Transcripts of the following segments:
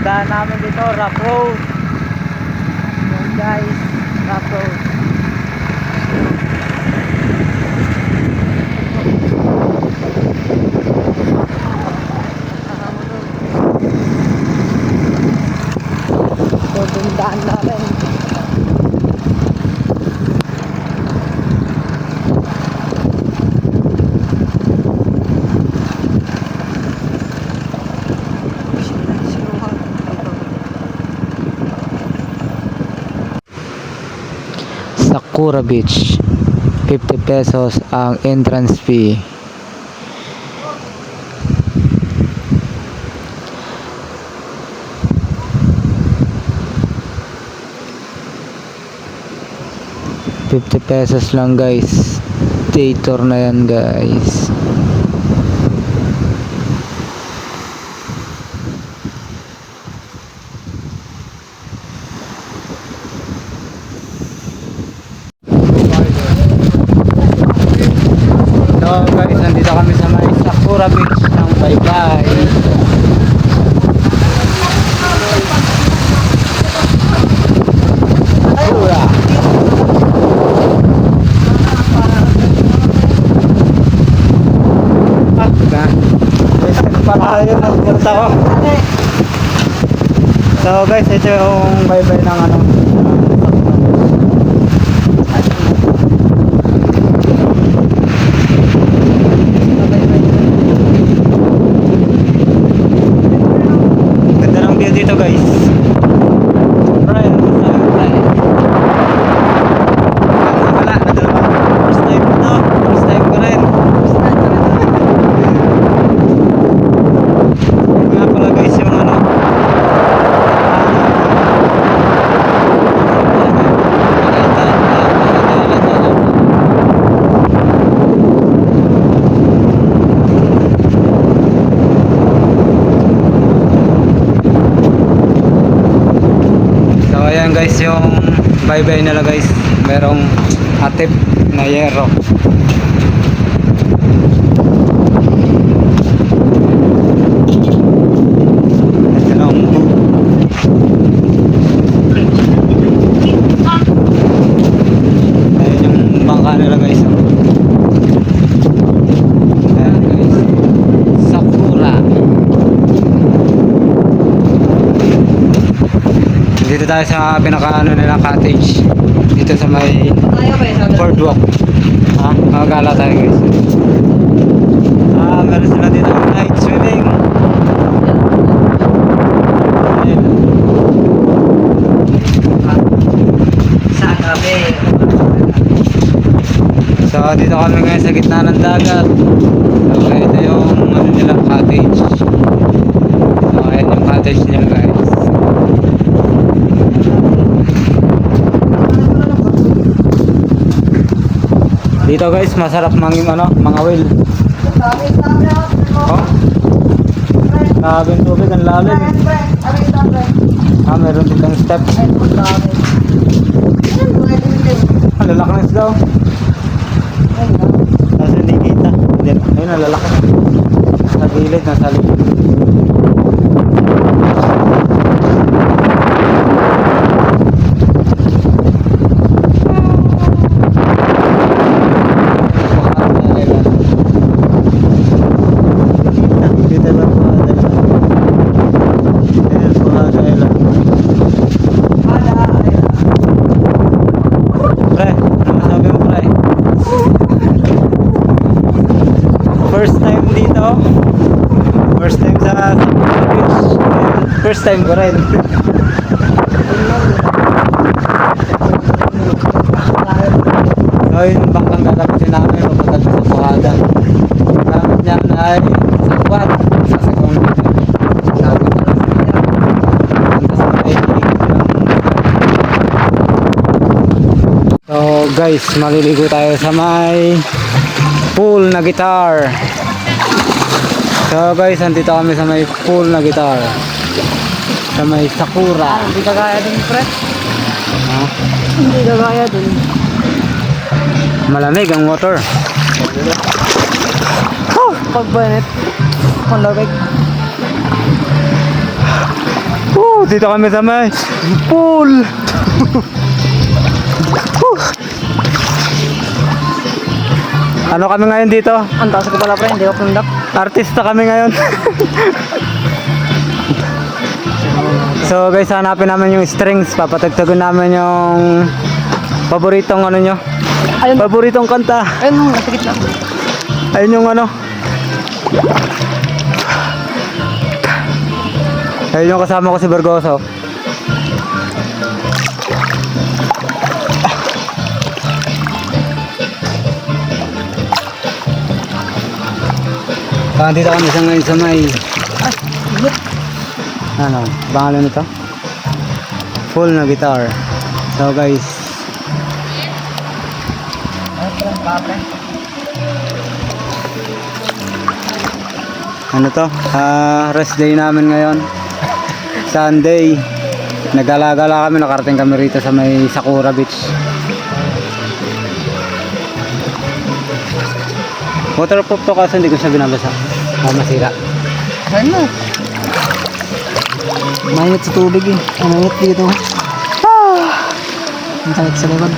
daan namin dito, rough road. Yun guys, rough road. Ito yung daan namin. Sakura Beach, 50 pesos ang entrance fee. ₱50 lang guys. Day tour na yan guys. So guys, nandito kami sa may Sakura Beach ng Baybay. Sakura. Ah, diba? Para yun ang punta ko. So guys, ito yung Baybay ng ano. Dito guys. Right, right. Wala, nadala pa. First time to. First time ko rin. Nga pala guys yung ano. Ayan guys yung Baybay nila guys, merong atip na yero. Ayan yung bangka nila guys. Ayan guys, Sakura. Dito tayo sa pinakaano nila cottage. Dito sa may boardwalk. Ha? Magagala tayo guys. Meron sila dito night swimming. Sa gabi. So dito kami ngayon sa gitna ng dagat. So ito yung ano nila cottage. So ayan yung cottage nila guys. Dito guys, masarap manging ano, mga whale. Oh. Grabe yung tubig, ang lalim. Meron ditong steps. Ang lalaki na isla. Nasa hindi kita. Ayun, ang lalaki na. Sa gilid, nasa likod. First time dito. First time sa beach. First time ko rin. So yung bangkang gagamitin namin papunta sa Buhada. Gamit niya ay sakwat. Sasagawin natin. So guys, maliligo tayo sa may pool na guitar. So guys, nandito kami sa may pool na guitar. Sa may Sakura. Hindi kagaya dun, pre. Ha? Hindi kagaya dun. Malamig ang water. Pagbanit. Malamig. Dito kami sa may pool. Ano kami ngayon dito? Ang taas ko pala pre, hindi ko pundak. Artista kami ngayon. So guys, hanapin namin yung strings. Papatagtagon namin yung paboritong ano nyo. Ayun, Paboritong kanta. ayun, nasa gitna. Ayun yung ano. Ayun yung kasama ko si Bergoso. Dito kami sa ngayon sa may ano, pangalan nito? Full na guitar. So guys, ano to? Rest day namin ngayon. Sunday. Nagala-gala kami, nakarating kami rito sa may Sakura Beach. Waterproof to kasi hindi ko siya binabasa. Masira. Ayun na. Mainit sa tubig eh. Mainit dito. Ang sakit sa likod.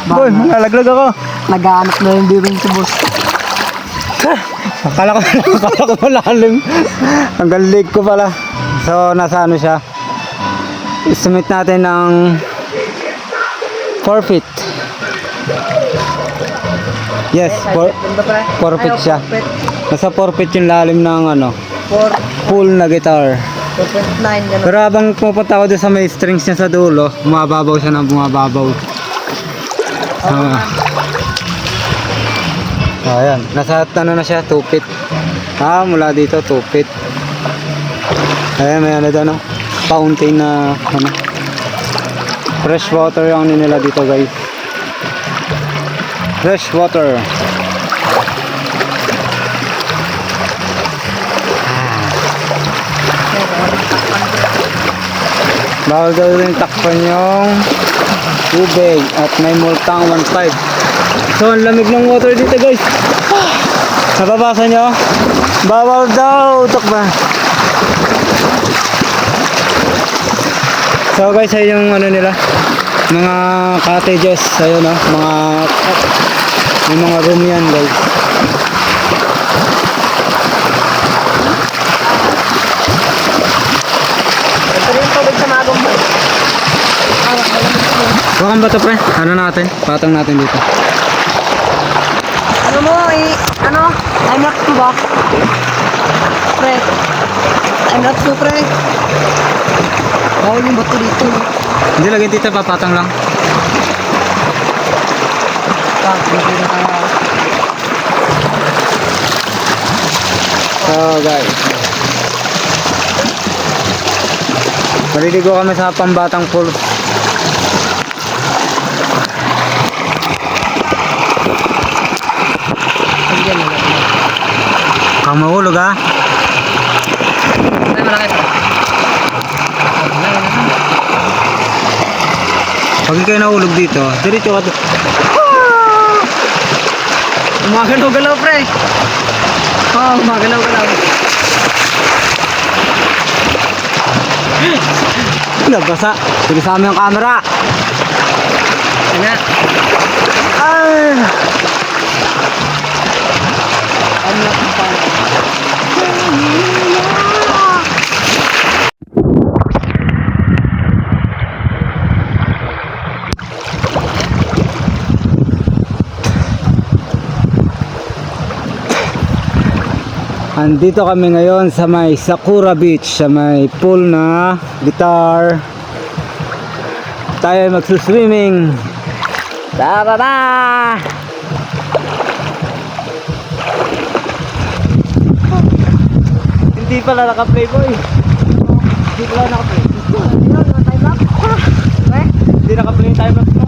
Boy, malalaglag ako. Nag-aanap na yung viewing si boss. Akala ko malalim. Hanggang leg ko pala. So, nasa ano siya. Estimate natin ng 4 feet. Yes, 4 feet siya. Nasa 4 feet yung lalim ng ano, 4.9 full na guitar. gano'n. Pero habang pupunta ako doon sa may strings niya sa dulo, bumababaw siya ng bumababaw. Ayan, nasa ano na siya, 2 feet. Mula dito 2 feet. Ayan, may ano doon, no? Fountain na ano. Fresh water yung ano nila dito, guys. Fresh water. Bawal daw rin takpan yung tubig at may multang 1.5. So ang lamig ng water dito guys. Nababasa nyo? Bawal daw takpan. So guys, ay yung ano nila, mga cottages, ayun no, may mga room yan guys. Ito rin yung tubig sa magong boy. Bakang ba ito pre? Ano natin? Patong natin dito. Ano mo ano? Time lapse ko ba? Pre. Time lapse ko pre. Bawal yung bato dito. Hindi lagyan dito, papatong lang. Hindi na kaya. So guys, maliligo kami sa Pambatang Pool. Kang mahulog ha? Ay, malaki pa. Pag kayo nahulog dito, diretso ka doon. Umagalaw-galaw pre. Umagalaw-galaw. Nabasa. Sige sa amin ang camera. Nga. Ay! Ano na pa? Andito kami ngayon sa may Sakura Beach, sa may pool na guitar. Tayo magsuswimming. Tara na! Hindi pala naka-play boy. Hindi pala naka-play. Hindi naka-play yung time lapse mo.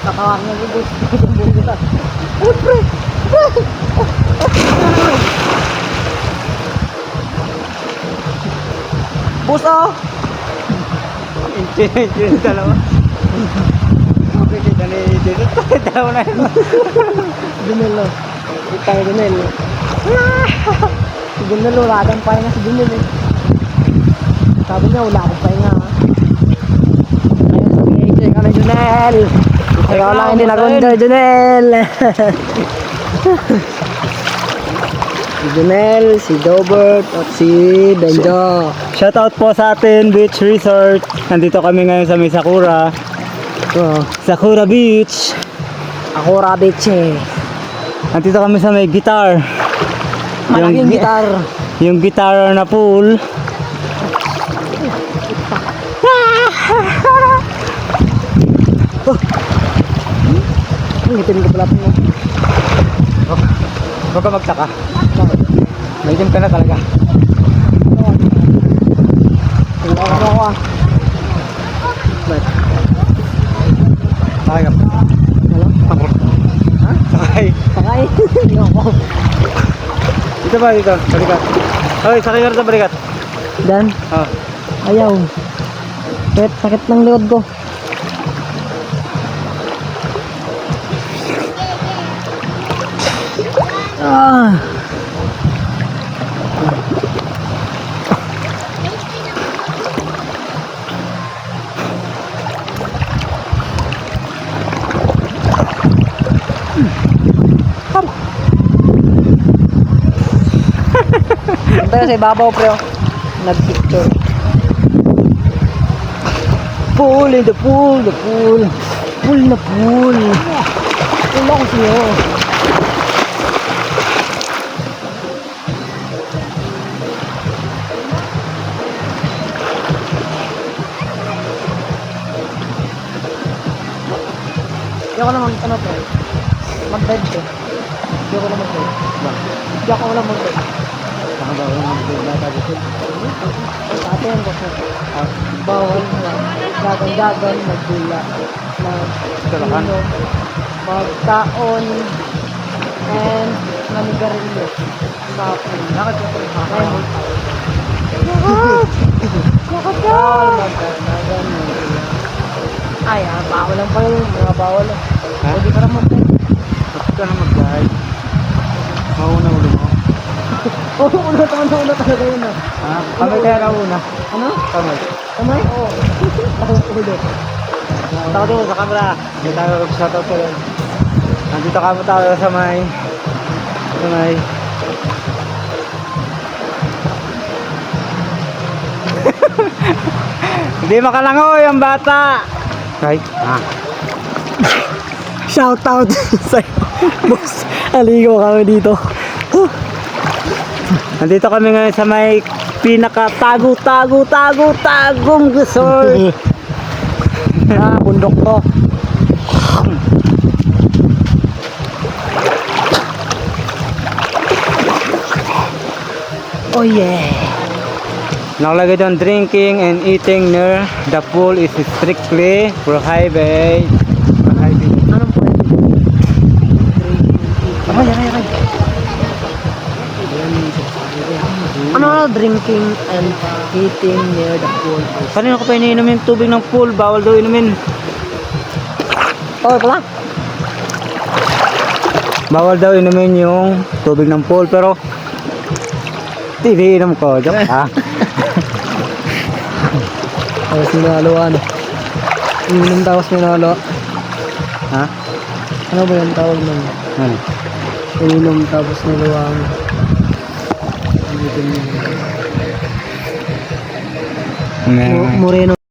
Kakawak na bubos. Bus oh! Yung dalawa. Okay, kita ni dito. Dalawa na yun. Junel, no? Itang Junel. Si Junel, wala kang pahinga si Junel, eh. Sabi niya, wala akong pahinga, ha? Ayun, sabi ka na, Junel. Ikaw lang hindi nag-under, Junel. Si Junel, si Dobert, at si Benjo. Shoutout po sa atin, Beach Resort. Nandito kami ngayon sa may Sakura. Oh, Sakura Beach. ako Rabiche. Nandito kami sa may guitar. Malaking gitar. Yung guitar na pool. Ang itim ko pala mo. Huwag ka magtaka. Maitim ka na talaga. Tingnan ko ako, ah. Ba't? Sakay ka. Ano? Ha? Sakay. Sakay? Hindi ako. Dito ba? Dito. Balikat. Hoy, sakay ka rin sa balikat. Dan, Oh. ayaw. Sakit ng likod ko. Ah. Punta sa ibabaw, pre, oh. Nag-picture. Pool in the pool, the pool. Pool na pool. Pool ako sa'yo. Hindi ako naman, ano, pre? Mag-dive, pre. Hindi ako naman mag-dive. Hindi ako naman mag-dive. Nakabawal ng bata dito. Sa atin, kasi bawal na dagan-dagan, magbula, Talakan. magtaon, and manigarilyo sa atin. Bakit ka rin? Bakit ka? Magdagan, ay, bawal lang pala yun, mga bawal lang. Ha? Pwede ka naman tayo. Bakit ka na mag-guide? Mauna ulo mo. Oo, una talaga yun, ah. Ha? Kamay kaya ka una. Ano? Kamay. Kamay? Oo. Ako ulit. Takot mo sa camera. Hindi tayo mag-shoutout ko lang. Nandito kami tayo sa may... Hindi makalangoy ang bata! Right? Ah. Shout out sa'yo, boss. Aligo kami dito. Nandito kami ngayon sa may pinaka-tagong resort. Bundok ko. Oh yeah. Nakalagay doon, drinking and eating near the pool is strictly prohibited. Anong pwede? Ay. Ano drinking and eating near the pool? Kanina ko pa iniinom yung tubig ng pool, bawal daw inumin. Oh, pala. Bawal daw inumin yung tubig ng pool, pero iniinom ko, joke ha. Tapos nilaluan. Inom tapos nilalo. Ha? Ano ba yung tawag nun? Ano? Inom tapos niluwang. Ngayon. Moreno.